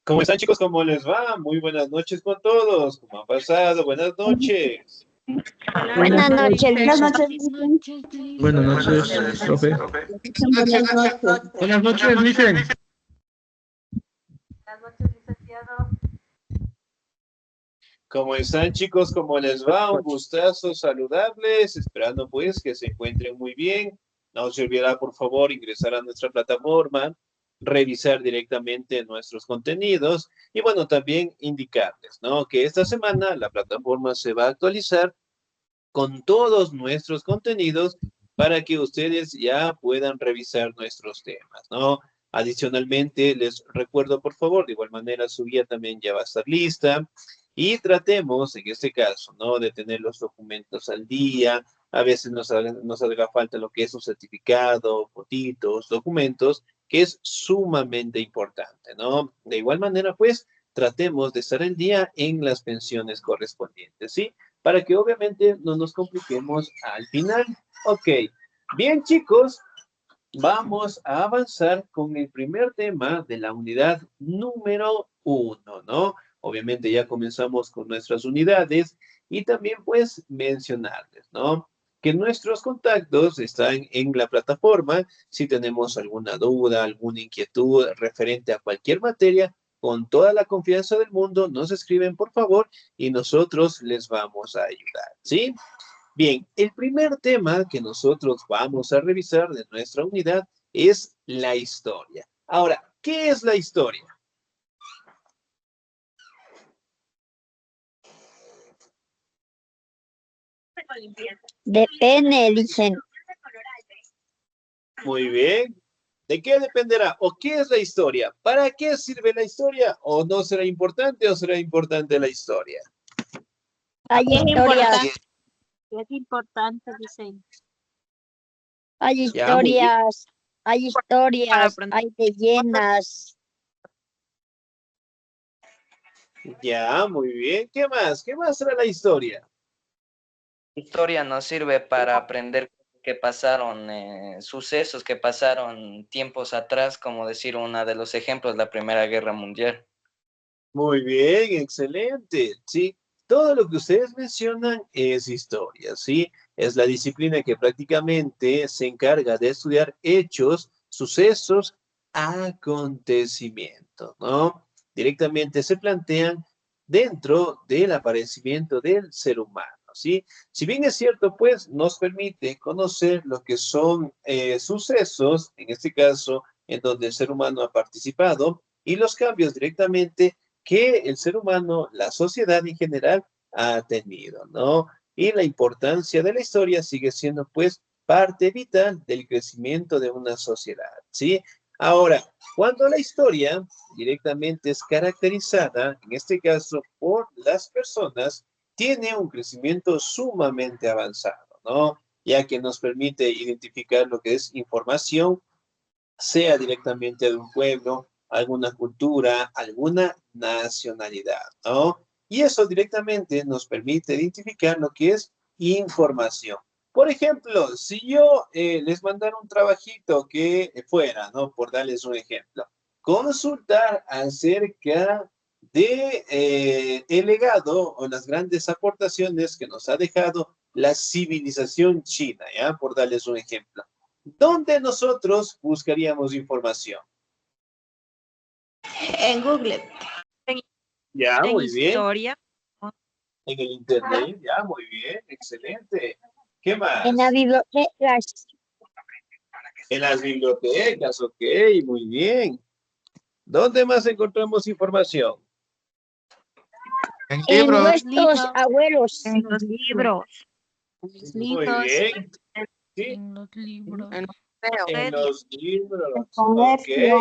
¿Cómo están, chicos? ¿Cómo les va? Muy buenas noches con todos. ¿Cómo han pasado? Buenas noches. Buenas noches, Buenas Luisa. noches, Licen. Buenas noches, profe. Buenas noches. Buenas noches, Licen. Buenas noches, licenciado. ¿Cómo están, chicos? ¿Cómo les va? Un gustazo saludarles, esperando pues que se encuentren muy bien. No se olvidará, por favor, ingresar a nuestra plataforma, revisar directamente nuestros contenidos y bueno, también indicarles, ¿no? Que esta semana la plataforma se va a actualizar con todos nuestros contenidos para que ustedes ya puedan revisar nuestros temas, ¿no? Adicionalmente, les recuerdo, por favor, de igual manera su guía también ya va a estar lista y tratemos, en este caso, ¿no? De tener los documentos al día. A veces nos haga falta lo que es un certificado, fotitos, documentos, que es sumamente importante, ¿no? De igual manera, pues, tratemos de estar al día en las pensiones correspondientes, ¿sí? Para que obviamente no nos compliquemos al final. Ok, bien chicos, vamos a avanzar con el primer tema de la unidad número 1, ¿no? Obviamente ya comenzamos con nuestras unidades y también pues mencionarles, ¿no? Que nuestros contactos están en la plataforma. Si tenemos alguna duda, alguna inquietud referente a cualquier materia, con toda la confianza del mundo, nos escriben por favor y nosotros les vamos a ayudar, ¿sí? Bien, el primer tema que nosotros vamos a revisar de nuestra unidad es la historia. Ahora, ¿qué es la historia? Depende, dicen. Muy bien. ¿De qué dependerá? ¿O qué es la historia? ¿Para qué sirve la historia? ¿O no será importante o será importante la historia? Hay Es historias, importante, es importante, dicen. hay Ya, muy bien. historias, hay Para historias, aprender. hay leyendas. Ya, muy bien. ¿Qué más? ¿Qué más será la historia? Historia nos sirve para aprender que pasaron, sucesos que pasaron tiempos atrás, como decir uno de los ejemplos, la Primera Guerra Mundial. Muy bien, excelente. Sí, todo lo que ustedes mencionan es historia, ¿sí? Es la disciplina que prácticamente se encarga de estudiar hechos, sucesos, acontecimientos, ¿no? Directamente se plantean dentro del aparecimiento del ser humano, ¿sí? Si bien es cierto, pues nos permite conocer lo que son sucesos, en este caso, en donde el ser humano ha participado, y los cambios directamente que el ser humano, la sociedad en general, ha tenido, ¿no? Y la importancia de la historia sigue siendo, pues, parte vital del crecimiento de una sociedad, ¿sí? Ahora, cuando la historia directamente es caracterizada, en este caso, por las personas, tiene un crecimiento sumamente avanzado, ¿no? Ya que nos permite identificar lo que es información, sea directamente de un pueblo, alguna cultura, alguna nacionalidad, ¿no? Y eso directamente nos permite identificar lo que es información. Por ejemplo, si yo les mandara un trabajito que fuera, ¿no? Por darles un ejemplo, consultar acerca de el legado o las grandes aportaciones que nos ha dejado la civilización china, ¿ya? Por darles un ejemplo. ¿Dónde nosotros buscaríamos información? En Google. En, Ya, en muy bien. historia, En el internet, ya, muy bien, excelente. ¿Qué En las más? bibliotecas, En las bibliotecas, ok, muy bien. ¿Dónde más encontramos información? En en en libros. los nuestros libros, abuelos, en los libros, en los Muy libros, bien, sí, en los libros, En en series. los libros, ok. Comercio.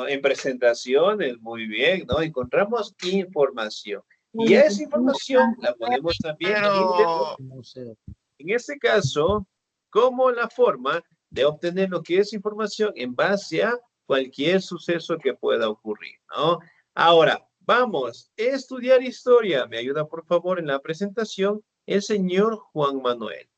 En presentaciones, muy bien, ¿no? Encontramos información. Y esa información la podemos también ir Pero, en este caso, como la forma de obtener lo que es información en base a cualquier suceso que pueda ocurrir, ¿no? Ahora, vamos a estudiar historia. Me ayuda, por favor, en la presentación el señor Juan Manuel.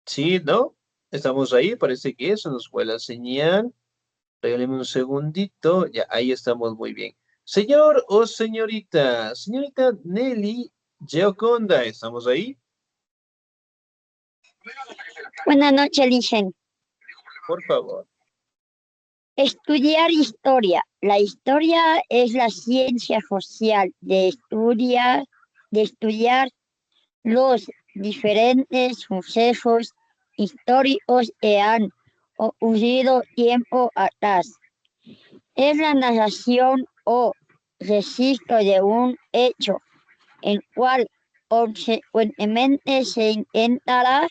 Sí, ¿no? Estamos ahí, parece que eso nos fue la señal. Regáleme un segundito. Ya, ahí estamos muy bien. Señor o señorita, señorita Nelly Gioconda, ¿estamos ahí? Buenas noches, Licen. Por favor. Estudiar historia. La historia es la ciencia social de estudiar los diferentes sucesos históricos que han ocurrido tiempo atrás. Es la narración o registro de un hecho, el cual consecuentemente se intentará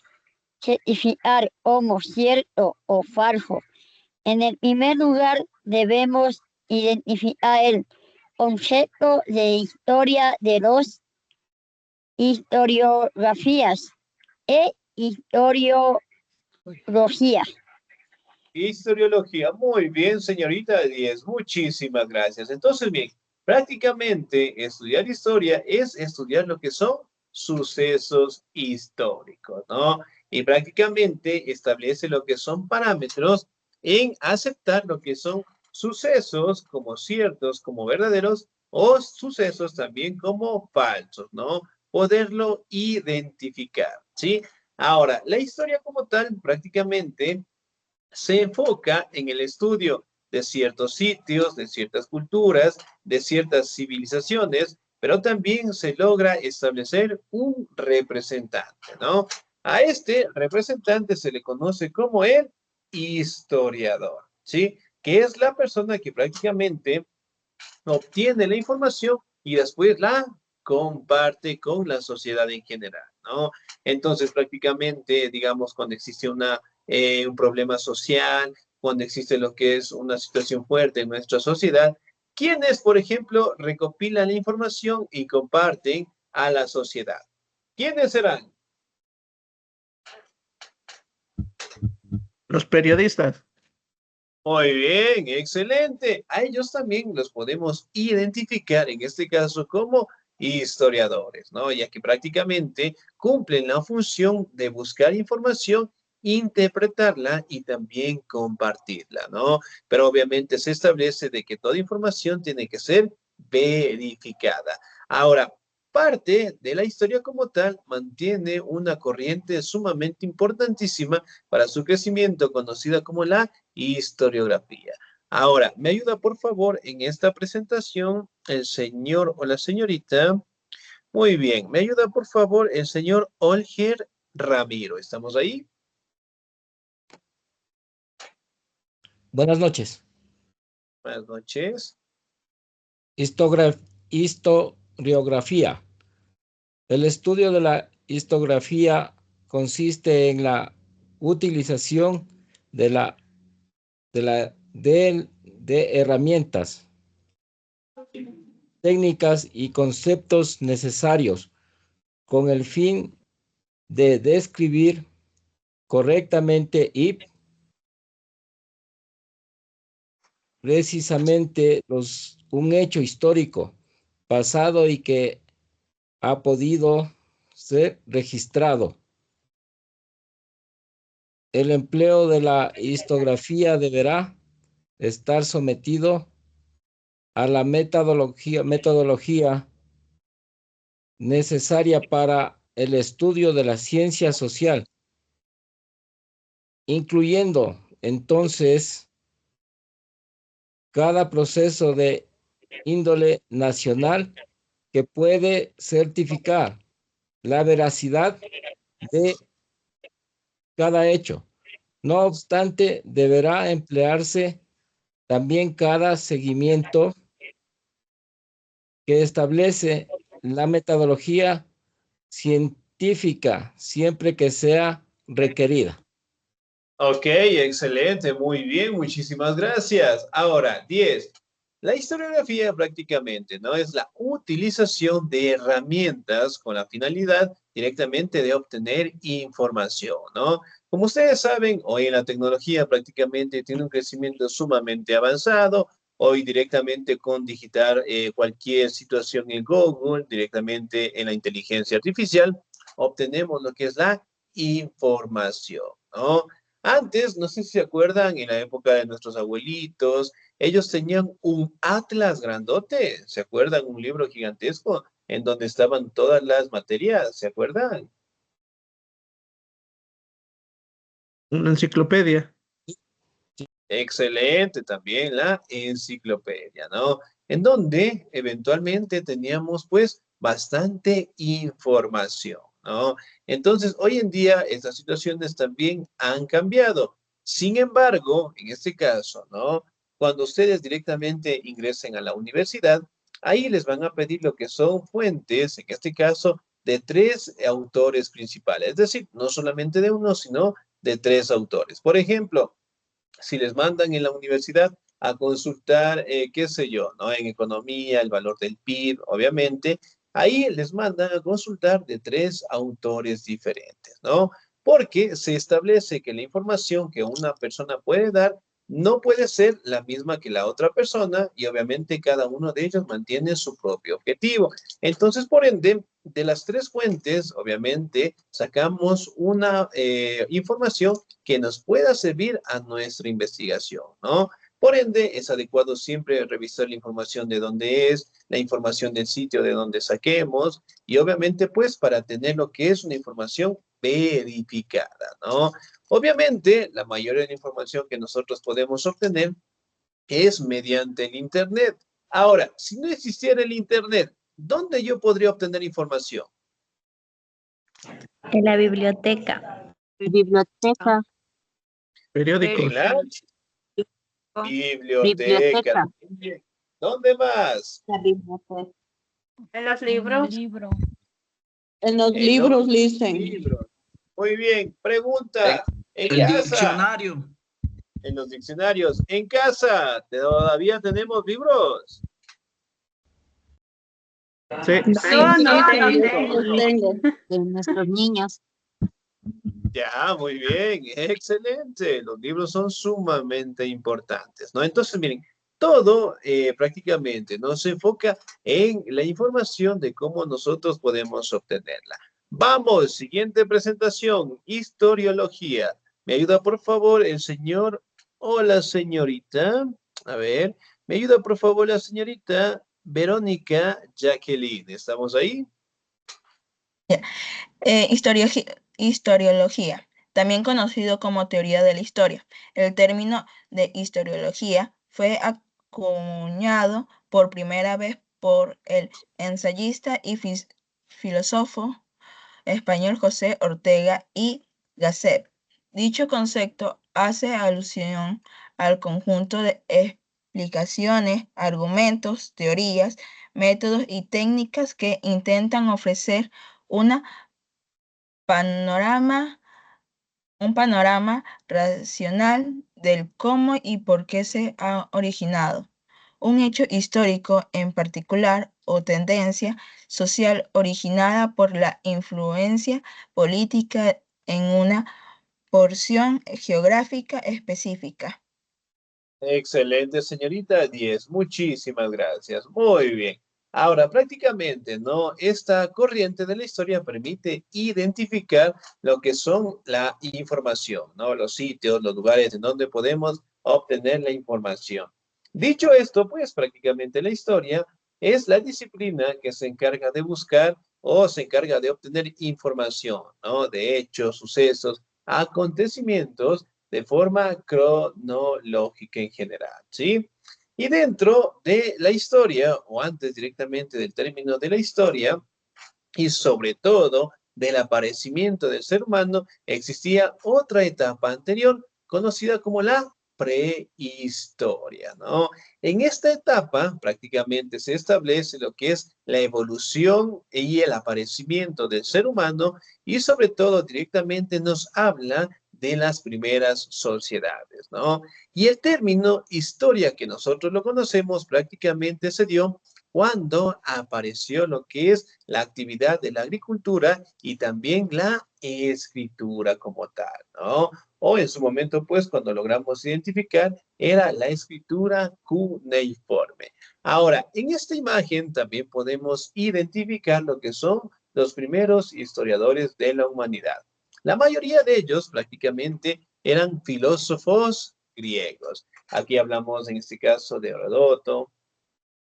certificar como cierto o falso. En el primer lugar, debemos identificar el concepto de historia de los historiografías e historiología. Historiología, muy bien, señorita Díez, muchísimas gracias. Entonces, bien, prácticamente estudiar historia es estudiar lo que son sucesos históricos, ¿no? Y prácticamente establece lo que son parámetros en aceptar lo que son sucesos como ciertos, como verdaderos, o sucesos también como falsos, ¿no? Poderlo identificar, ¿sí? Ahora, la historia como tal prácticamente se enfoca en el estudio de ciertos sitios, de ciertas culturas, de ciertas civilizaciones, pero también se logra establecer un representante, ¿no? A este representante se le conoce como el historiador, ¿sí? Que es la persona que prácticamente obtiene la información y después la comparte con la sociedad en general, ¿no? Entonces, prácticamente, digamos, cuando existe un problema social, cuando existe lo que es una situación fuerte en nuestra sociedad, ¿quiénes, por ejemplo, recopilan la información y comparten a la sociedad? ¿Quiénes serán? Los periodistas. Muy bien, excelente. A ellos también los podemos identificar, en este caso, como historiadores, ¿no? Ya que prácticamente cumplen la función de buscar información, interpretarla y también compartirla, ¿no? Pero obviamente se establece de que toda información tiene que ser verificada. Ahora, parte de la historia como tal mantiene una corriente sumamente importantísima para su crecimiento, conocida como la historiografía. Ahora, ¿me ayuda por favor en esta presentación el señor o la señorita? Muy bien, ¿me ayuda por favor el señor Olger Ramiro? ¿Estamos ahí? Buenas noches. Buenas noches. Historiografía. El estudio de la historiografía consiste en la utilización de herramientas, técnicas y conceptos necesarios con el fin de describir correctamente y precisamente un hecho histórico pasado y que ha podido ser registrado. El empleo de la historiografía deberá estar sometido a la metodología necesaria para el estudio de la ciencia social, incluyendo entonces cada proceso de índole nacional que puede certificar la veracidad de cada hecho. No obstante, deberá emplearse también cada seguimiento que establece la metodología científica siempre que sea requerida. Ok, excelente, muy bien, muchísimas gracias. Ahora, 10. La historiografía prácticamente no es la utilización de herramientas con la finalidad directamente de obtener información, ¿no? Como ustedes saben, hoy en la tecnología prácticamente tiene un crecimiento sumamente avanzado. Hoy directamente con digitar cualquier situación en Google, directamente en la inteligencia artificial, obtenemos lo que es la información, ¿no? Antes, no sé si se acuerdan, en la época de nuestros abuelitos, ellos tenían un atlas grandote, ¿se acuerdan? Un libro gigantesco en donde estaban todas las materias, ¿se acuerdan? Una enciclopedia. Excelente también la enciclopedia, ¿no? En donde eventualmente teníamos pues bastante información, ¿no? Entonces, hoy en día estas situaciones también han cambiado. Sin embargo, en este caso, ¿no? Cuando ustedes directamente ingresen a la universidad, ahí les van a pedir lo que son fuentes, en este caso, de tres autores principales. Es decir, no solamente de uno, sino de tres autores. Por ejemplo, si les mandan en la universidad a consultar, qué sé yo, ¿no? En economía, el valor del PIB, obviamente, ahí les mandan a consultar de tres autores diferentes, ¿no? Porque se establece que la información que una persona puede dar no puede ser la misma que la otra persona y obviamente cada uno de ellos mantiene su propio objetivo. Entonces, por ende, de las tres fuentes, obviamente, sacamos una información que nos pueda servir a nuestra investigación, ¿no? Por ende, es adecuado siempre revisar la información de dónde es, la información del sitio de donde saquemos y obviamente pues para tener lo que es una información verificada, ¿no? Obviamente, la mayoría de la información que nosotros podemos obtener es mediante el Internet. Ahora, si no existiera el Internet, ¿dónde yo podría obtener información? En la biblioteca. Biblioteca. Periódicos. En la biblioteca. ¿Dónde más? La biblioteca. En los libros. Libro. En los En libros, los dicen. libros. Muy bien. Pregunta. En El casa. diccionario. En los diccionarios. En casa. ¿Todavía tenemos libros? Sí. Los tengo. De nuestros niños. Ya, muy bien, excelente. Los libros son sumamente importantes, ¿no? Entonces, miren, todo prácticamente no se enfoca en la información de cómo nosotros podemos obtenerla. Vamos, siguiente presentación, historiología. ¿Me ayuda, por favor, el señor o la señorita? A ver, ¿me ayuda, por favor, la señorita Verónica Jacqueline? ¿Estamos ahí? Historiología, también conocido como teoría de la historia. El término de historiología fue acuñado por primera vez por el ensayista y filósofo español José Ortega y Gasset. Dicho concepto hace alusión al conjunto de explicaciones, argumentos, teorías, métodos y técnicas que intentan ofrecer una panorama, un panorama racional del cómo y por qué se ha originado un hecho histórico en particular o tendencia social originada por la influencia política en una porción geográfica específica. Excelente, señorita 10. Muchísimas gracias. Muy bien. Ahora, prácticamente, ¿no? Esta corriente de la historia permite identificar lo que son la información, ¿no? Los sitios, los lugares en donde podemos obtener la información. Dicho esto, pues prácticamente la historia es la disciplina que se encarga de buscar o se encarga de obtener información, ¿no? De hechos, sucesos, acontecimientos de forma cronológica en general, ¿sí? Y dentro de la historia, o antes directamente del término de la historia, y sobre todo del aparecimiento del ser humano, existía otra etapa anterior conocida como la prehistoria, ¿no? En esta etapa prácticamente se establece lo que es la evolución y el aparecimiento del ser humano y sobre todo directamente nos habla de las primeras sociedades, ¿no? Y el término historia que nosotros lo conocemos prácticamente se dio cuando apareció lo que es la actividad de la agricultura y también la escritura como tal, ¿no? O en su momento, pues, cuando logramos identificar, era la escritura cuneiforme. Ahora, en esta imagen también podemos identificar lo que son los primeros historiadores de la humanidad. La mayoría de ellos prácticamente eran filósofos griegos. Aquí hablamos en este caso de Heródoto,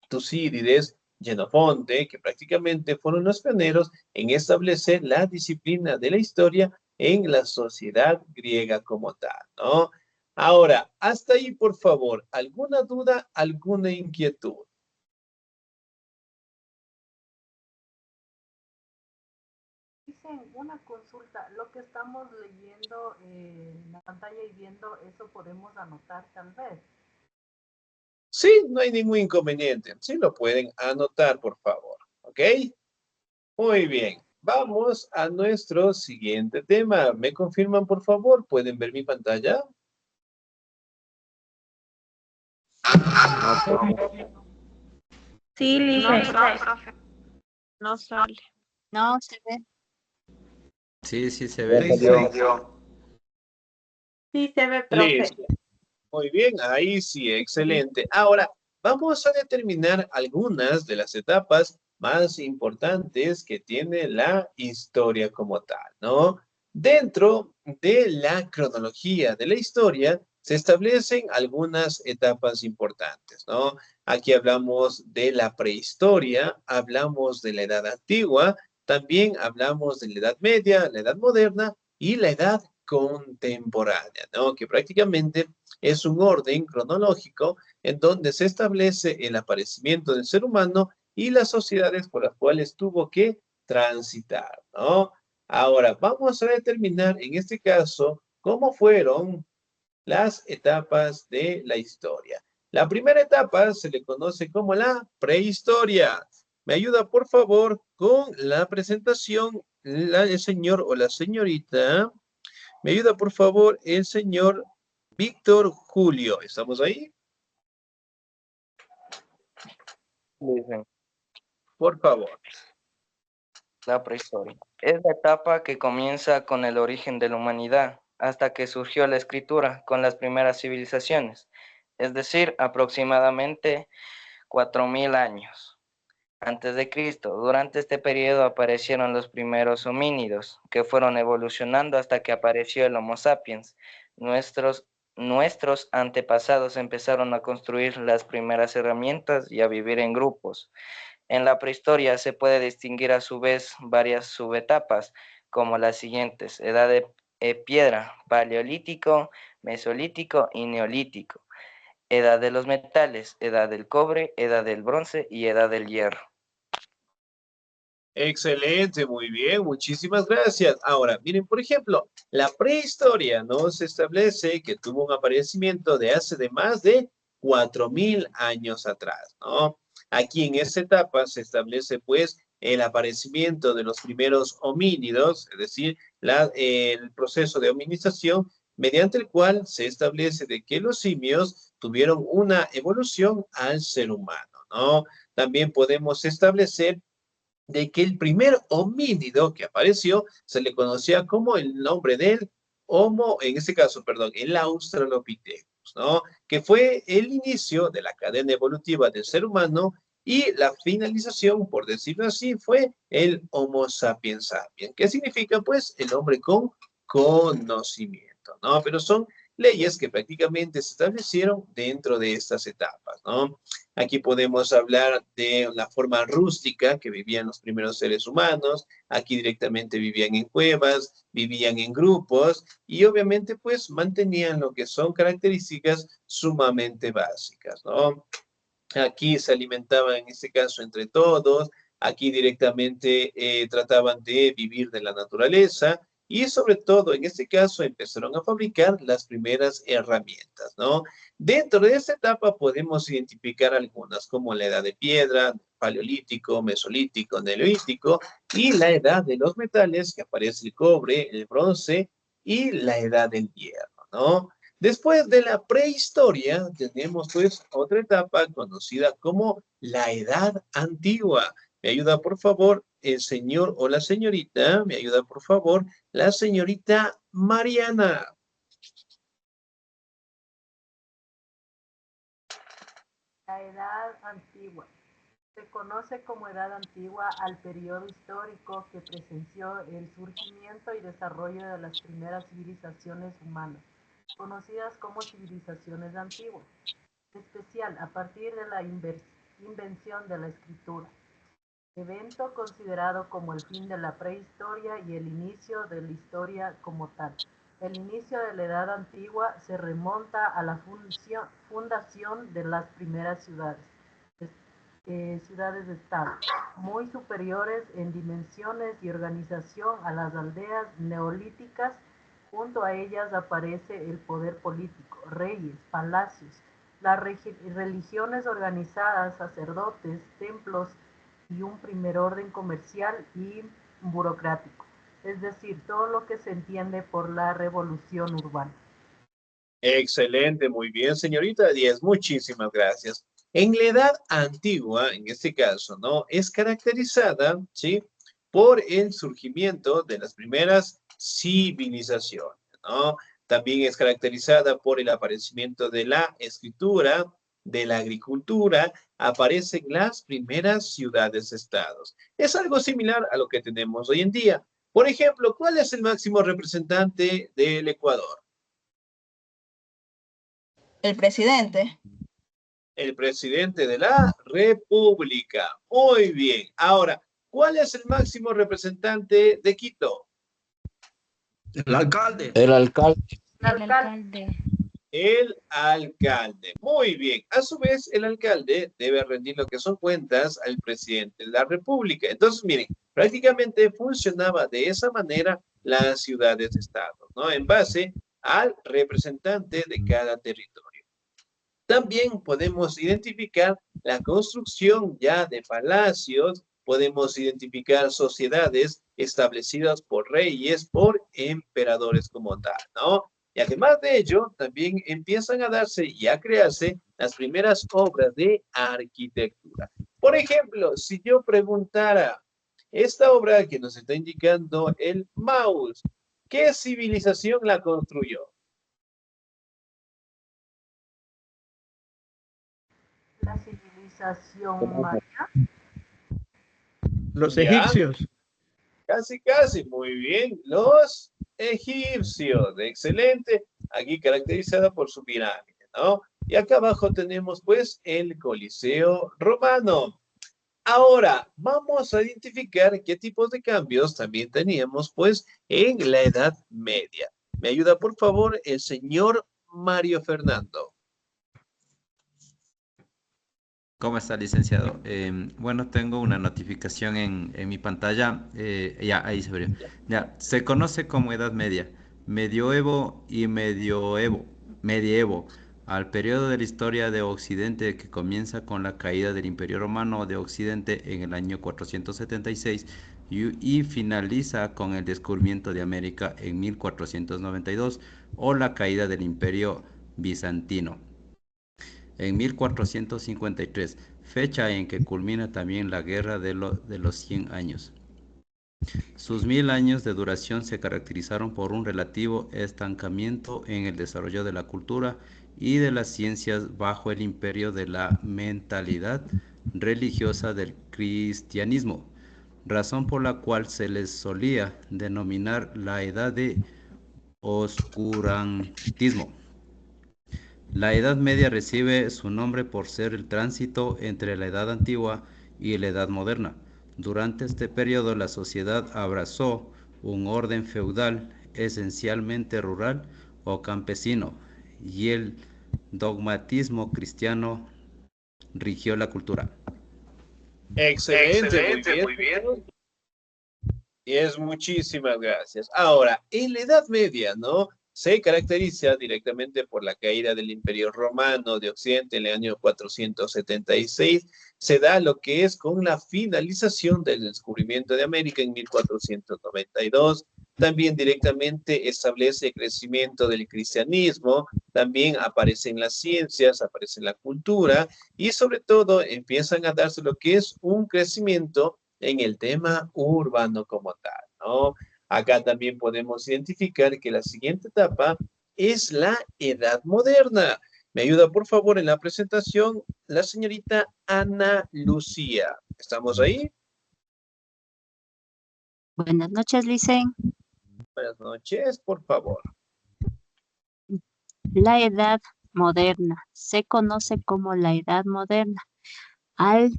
Tucídides, Xenofonte, que prácticamente fueron los pioneros en establecer la disciplina de la historia en la sociedad griega como tal, ¿no? Ahora, hasta ahí, por favor, ¿alguna duda, alguna inquietud? Dicen una consulta, lo que estamos leyendo en la pantalla y viendo, eso podemos anotar tal vez. Sí, no hay ningún inconveniente. Sí, lo pueden anotar, por favor. ¿Ok? Muy bien. Vamos a nuestro siguiente tema. ¿Me confirman, por favor? ¿Pueden ver mi pantalla? Sí, No Lice. sale, profe. No sale. No se ve. Sí, sí se Ya ve. salió. Sí se ve, profe. Listo. Muy bien, ahí sí, excelente. Ahora, vamos a determinar algunas de las etapas más importantes que tiene la historia como tal, ¿no? Dentro de la cronología de la historia se establecen algunas etapas importantes, ¿no? Aquí hablamos de la prehistoria, hablamos de la edad antigua, también hablamos de la edad media, la edad moderna y la edad contemporánea, ¿no? Que prácticamente es un orden cronológico en donde se establece el aparecimiento del ser humano y las sociedades por las cuales tuvo que transitar, ¿no? Ahora, vamos a determinar en este caso cómo fueron las etapas de la historia. La primera etapa se le conoce como la prehistoria. ¿Me ayuda, por favor, con la presentación el señor o la señorita? ¿Me ayuda, por favor, el señor Víctor Julio? ¿Estamos ahí? Dicen, Por favor. la prehistoria. Es la etapa que comienza con el origen de la humanidad, hasta que surgió la escritura con las primeras civilizaciones, es decir, aproximadamente 4000 años antes de Cristo. Durante este periodo aparecieron los primeros homínidos, que fueron evolucionando hasta que apareció el Homo sapiens. Nuestros antepasados empezaron a construir las primeras herramientas y a vivir en grupos. En la prehistoria se puede distinguir a su vez varias subetapas, como las siguientes: edad de piedra, paleolítico, mesolítico y neolítico, edad de los metales, edad del cobre, edad del bronce y edad del hierro. Excelente, muy bien, muchísimas gracias. Ahora, miren, por ejemplo, la prehistoria nos establece que tuvo un aparecimiento de hace de más de 4000 años atrás, ¿no? Aquí en esta etapa se establece, pues, el aparecimiento de los primeros homínidos, es decir, el proceso de hominización, mediante el cual se establece de que los simios tuvieron una evolución al ser humano, ¿no? También podemos establecer de que el primer homínido que apareció se le conocía como el nombre del Homo, en este caso, perdón, el Australopithecus, ¿no? Que fue el inicio de la cadena evolutiva del ser humano y la finalización, por decirlo así, fue el Homo sapiens sapiens. ¿Qué significa? Pues el hombre con conocimiento, ¿no? Pero son leyes que prácticamente se establecieron dentro de estas etapas, ¿no? Aquí podemos hablar de la forma rústica que vivían los primeros seres humanos. Aquí directamente vivían en cuevas, vivían en grupos y obviamente pues mantenían lo que son características sumamente básicas, ¿no? Aquí se alimentaban en este caso entre todos, aquí directamente trataban de vivir de la naturaleza y sobre todo en este caso empezaron a fabricar las primeras herramientas, ¿no? Dentro de esta etapa podemos identificar algunas como la edad de piedra, paleolítico, mesolítico, neolítico y la edad de los metales que aparece el cobre, el bronce y la edad del hierro, ¿no? Después de la prehistoria, tenemos pues otra etapa conocida como la Edad Antigua. ¿Me ayuda por favor el señor o la señorita? ¿Me ayuda por favor la señorita Mariana? La edad antigua. Se conoce como Edad Antigua al periodo histórico que presenció el surgimiento y desarrollo de las primeras civilizaciones humanas, conocidas como civilizaciones antiguas, en especial a partir de la invención de la escritura, evento considerado como el fin de la prehistoria y el inicio de la historia como tal. El inicio de la Edad Antigua se remonta a la fundación de las primeras ciudades-estado, muy superiores en dimensiones y organización a las aldeas neolíticas. Junto a ellas aparece el poder político, reyes, palacios, las religiones organizadas, sacerdotes, templos y un primer orden comercial y burocrático, es decir, todo lo que se entiende por la revolución urbana. Excelente, muy bien, señorita Díaz, muchísimas gracias. En la Edad Antigua, en este caso, ¿no? Es caracterizada, ¿sí? Por el surgimiento de las primeras civilizaciones, ¿no? También es caracterizada por el aparecimiento de la escritura, de la agricultura, aparecen las primeras ciudades-estados. Es algo similar a lo que tenemos hoy en día. Por ejemplo, ¿cuál es el máximo representante del Ecuador? El presidente. El presidente de la República. Muy bien. Ahora, ¿cuál es el máximo representante de Quito? El alcalde. El alcalde. El alcalde. El alcalde. Muy bien. A su vez, el alcalde debe rendir lo que son cuentas al presidente de la República. Entonces, miren, prácticamente funcionaba de esa manera las ciudades-estado, ¿no? En base al representante de cada territorio. También podemos identificar la construcción ya de palacios, podemos identificar sociedades establecidas por reyes, por emperadores como tal, ¿no? Y además de ello, también empiezan a darse y a crearse las primeras obras de arquitectura. Por ejemplo, si yo preguntara, esta obra que nos está indicando el mouse, ¿qué civilización la construyó? La civilización maya. Los Ya. egipcios. Casi, muy bien. Los egipcios, excelente. Aquí caracterizada por su pirámide, ¿no? Y acá abajo tenemos, pues, el Coliseo Romano. Ahora, vamos a identificar qué tipos de cambios también teníamos, pues, en la Edad Media. ¿Me ayuda, por favor, el señor Mario Fernando? ¿Cómo está, licenciado? Bueno, tengo una notificación en mi pantalla. Ya, ahí se abrió. Ya, se conoce como Edad Media, Medioevo y Medievo, al periodo de la historia de Occidente que comienza con la caída del Imperio Romano de Occidente en el año 476 y finaliza con el descubrimiento de América en 1492 o la caída del Imperio Bizantino en 1453, fecha en que culmina también la Guerra de los 100 años. Sus 1000 años de duración se caracterizaron por un relativo estancamiento en el desarrollo de la cultura y de las ciencias bajo el imperio de la mentalidad religiosa del cristianismo, razón por la cual se les solía denominar la edad de oscurantismo. La Edad Media recibe su nombre por ser el tránsito entre la Edad Antigua y la Edad Moderna. Durante este periodo la sociedad abrazó un orden feudal esencialmente rural o campesino y el dogmatismo cristiano rigió la cultura. Excelente, muy bien. Y es muchísimas gracias. Ahora, en la Edad Media, ¿no? Se caracteriza directamente por la caída del Imperio Romano de Occidente en el año 476. Se da lo que es con la finalización del descubrimiento de América en 1492. También directamente establece el crecimiento del cristianismo. También aparecen las ciencias, aparece la cultura y sobre todo empiezan a darse lo que es un crecimiento en el tema urbano como tal, ¿no? Acá también podemos identificar que la siguiente etapa es la Edad Moderna. Me ayuda, por favor, en la presentación la señorita Ana Lucía. ¿Estamos ahí? Buenas noches, Licen. Buenas noches, por favor. La edad moderna se conoce como la edad moderna al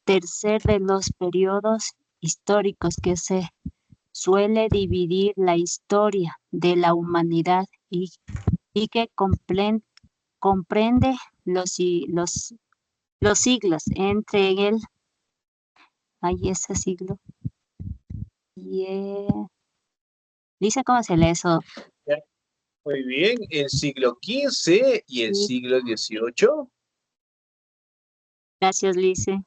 tercer de los periodos históricos que se suele dividir la historia de la humanidad y que comprende los siglos entre el, ahí ese siglo, y dice cómo se lee eso. Muy bien, el siglo XV y el siglo XVIII. Gracias, Lice.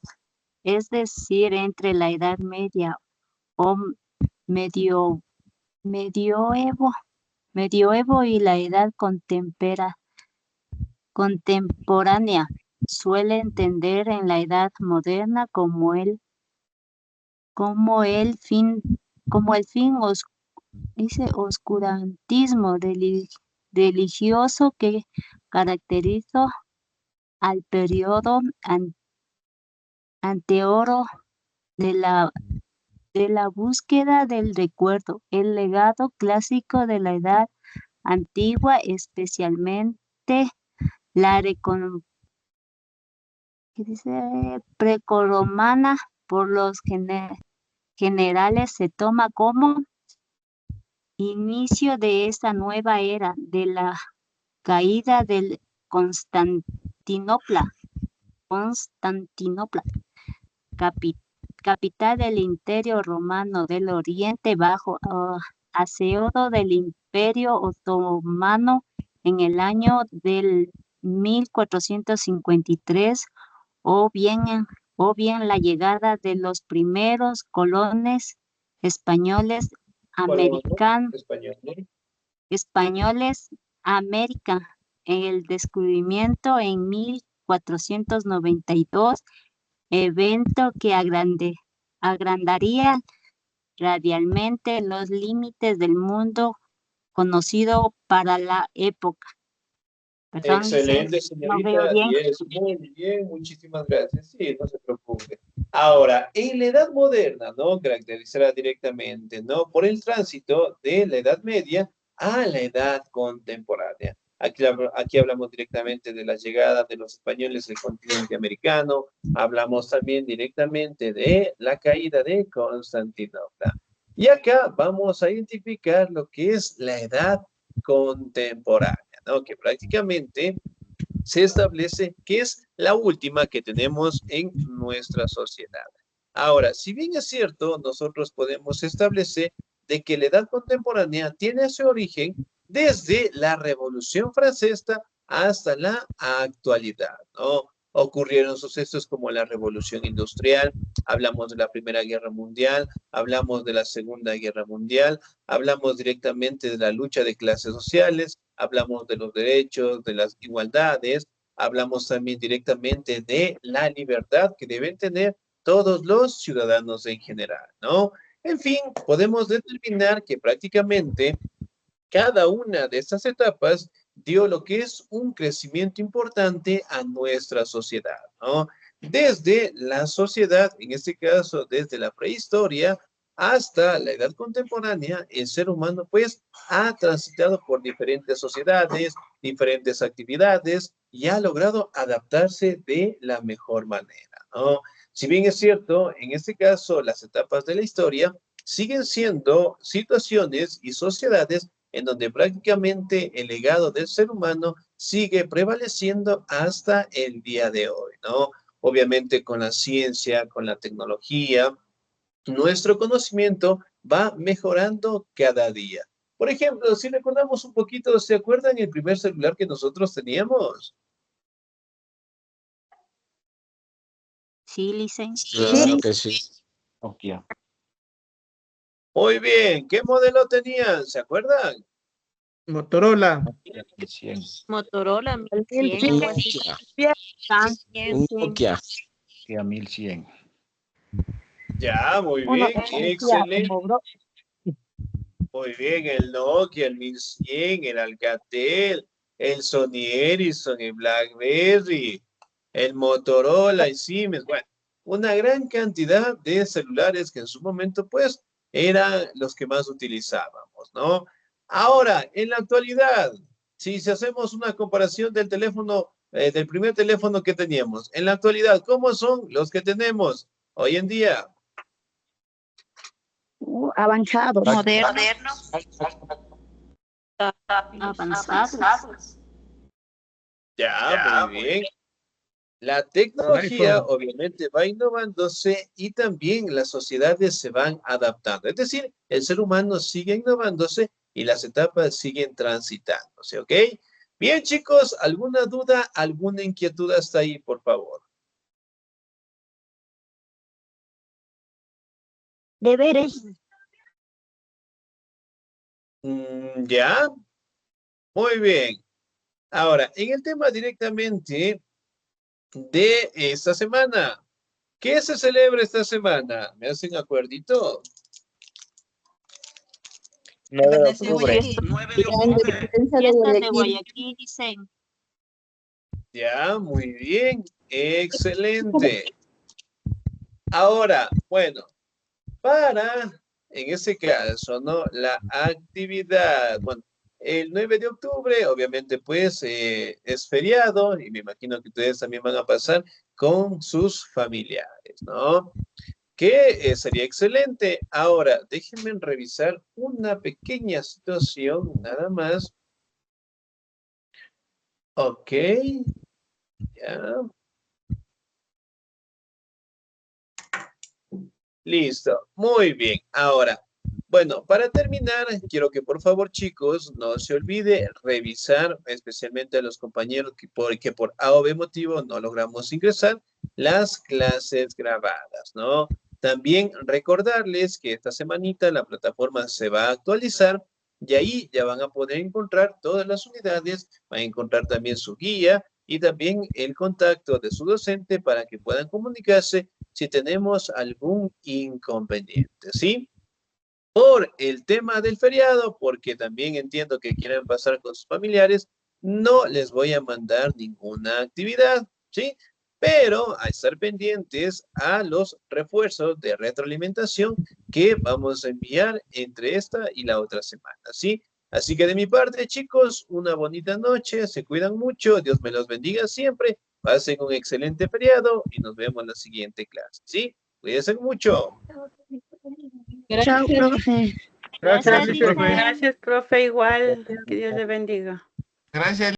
Es decir, entre la Edad Media o medioevo y la Edad contemporánea. Suele entender en la Edad Moderna como el fin oscurantismo religioso que caracterizó al periodo anterior de la búsqueda del recuerdo, el legado clásico de la Edad Antigua, especialmente la precoromana, por los generales se toma como inicio de esta nueva era de la caída del Constantinopla, capital del Imperio Romano del Oriente Bajo, asedio del Imperio Otomano en el año del 1453, o bien la llegada de los primeros colones españoles a América en el descubrimiento en 1492, evento que agrandaría radialmente los límites del mundo conocido para la época. Perdón, Excelente, no veo señorita. bien. Yes, muy bien, muchísimas gracias. Sí, no se preocupe. Ahora, en la Edad Moderna, ¿no? Caracterizará directamente, ¿no? Por el tránsito de la Edad Media a la Edad Contemporánea. Aquí hablamos directamente de la llegada de los españoles al continente americano, hablamos también directamente de la caída de Constantinopla. Y acá vamos a identificar lo que es la Edad Contemporánea, ¿no? Que prácticamente se establece que es la última que tenemos en nuestra sociedad. Ahora, si bien es cierto, nosotros podemos establecer de que la edad contemporánea tiene su origen desde la Revolución Francesa hasta la actualidad, ¿no? Ocurrieron sucesos como la Revolución Industrial, hablamos de la Primera Guerra Mundial, hablamos de la Segunda Guerra Mundial, hablamos directamente de la lucha de clases sociales, hablamos de los derechos, de las igualdades, hablamos también directamente de la libertad que deben tener todos los ciudadanos en general, ¿no? En fin, podemos determinar que prácticamente cada una de estas etapas dio lo que es un crecimiento importante a nuestra sociedad, ¿no? Desde la sociedad, en este caso desde la prehistoria hasta la edad contemporánea, el ser humano pues ha transitado por diferentes sociedades, diferentes actividades y ha logrado adaptarse de la mejor manera, ¿no? Si bien es cierto, en este caso las etapas de la historia siguen siendo situaciones y sociedades en donde prácticamente el legado del ser humano sigue prevaleciendo hasta el día de hoy, ¿no? Obviamente con la ciencia, con la tecnología, nuestro conocimiento va mejorando cada día. Por ejemplo, si recordamos un poquito, ¿se acuerdan el primer celular que nosotros teníamos? Sí, Licen. Claro que sí. Nokia. Muy bien, ¿qué modelo tenían? ¿Se acuerdan? Motorola. 1100. Motorola 1100. algo así. Nokia. Nokia 1100. Ya, muy bien, excelente. Muy bien, el Nokia, el 1100, el Alcatel, el Sony Ericsson, el BlackBerry, el Motorola, el Siemens, bueno, una gran cantidad de celulares que en su momento, pues, eran los que más utilizábamos, ¿no? Ahora, en la actualidad, si hacemos una comparación del teléfono, del primer teléfono que teníamos, en la actualidad, ¿cómo son los que tenemos hoy en día? Avanzados. Modernos. Avanzados. Ya, muy bien. La tecnología iPhone. obviamente va innovándose y también las sociedades se van adaptando. Es decir, el ser humano sigue innovándose y las etapas siguen transitándose, ¿ok? Bien, chicos, ¿alguna duda, alguna inquietud hasta ahí, por favor? Deberes. ¿Ya? Muy bien. Ahora, en el tema directamente de esta semana, ¿qué se celebra esta semana? ¿Me hacen acuerdito? 9 de Independencia de octubre. Guayaquil. Fiestas de Guayaquil, dicen. Ya, muy bien. Excelente. Ahora, bueno, en ese caso, ¿no? La actividad, bueno, el 9 de octubre, obviamente, pues, es feriado y me imagino que ustedes también van a pasar con sus familiares, ¿no? Que sería excelente. Ahora, déjenme revisar una pequeña situación, nada más. Ok, ya. Listo, muy bien. Ahora, bueno, para terminar, quiero que por favor, chicos, no se olvide revisar, especialmente a los compañeros que por A o B motivo no logramos ingresar, las clases grabadas, ¿no? También recordarles que esta semanita la plataforma se va a actualizar y ahí ya van a poder encontrar todas las unidades, van a encontrar también su guía y también el contacto de su docente para que puedan comunicarse si tenemos algún inconveniente, ¿sí? Por el tema del feriado, porque también entiendo que quieren pasar con sus familiares, no les voy a mandar ninguna actividad, ¿sí? Pero a estar pendientes a los refuerzos de retroalimentación que vamos a enviar entre esta y la otra semana, ¿sí? Así que de mi parte, chicos, una bonita noche, se cuidan mucho, Dios me los bendiga siempre, pasen un excelente feriado y nos vemos en la siguiente clase, ¿sí? Cuídense mucho. Chao, profe. Gracias, Gracias, profe. Licen. Gracias, profe, igual. Que Dios le bendiga. Gracias.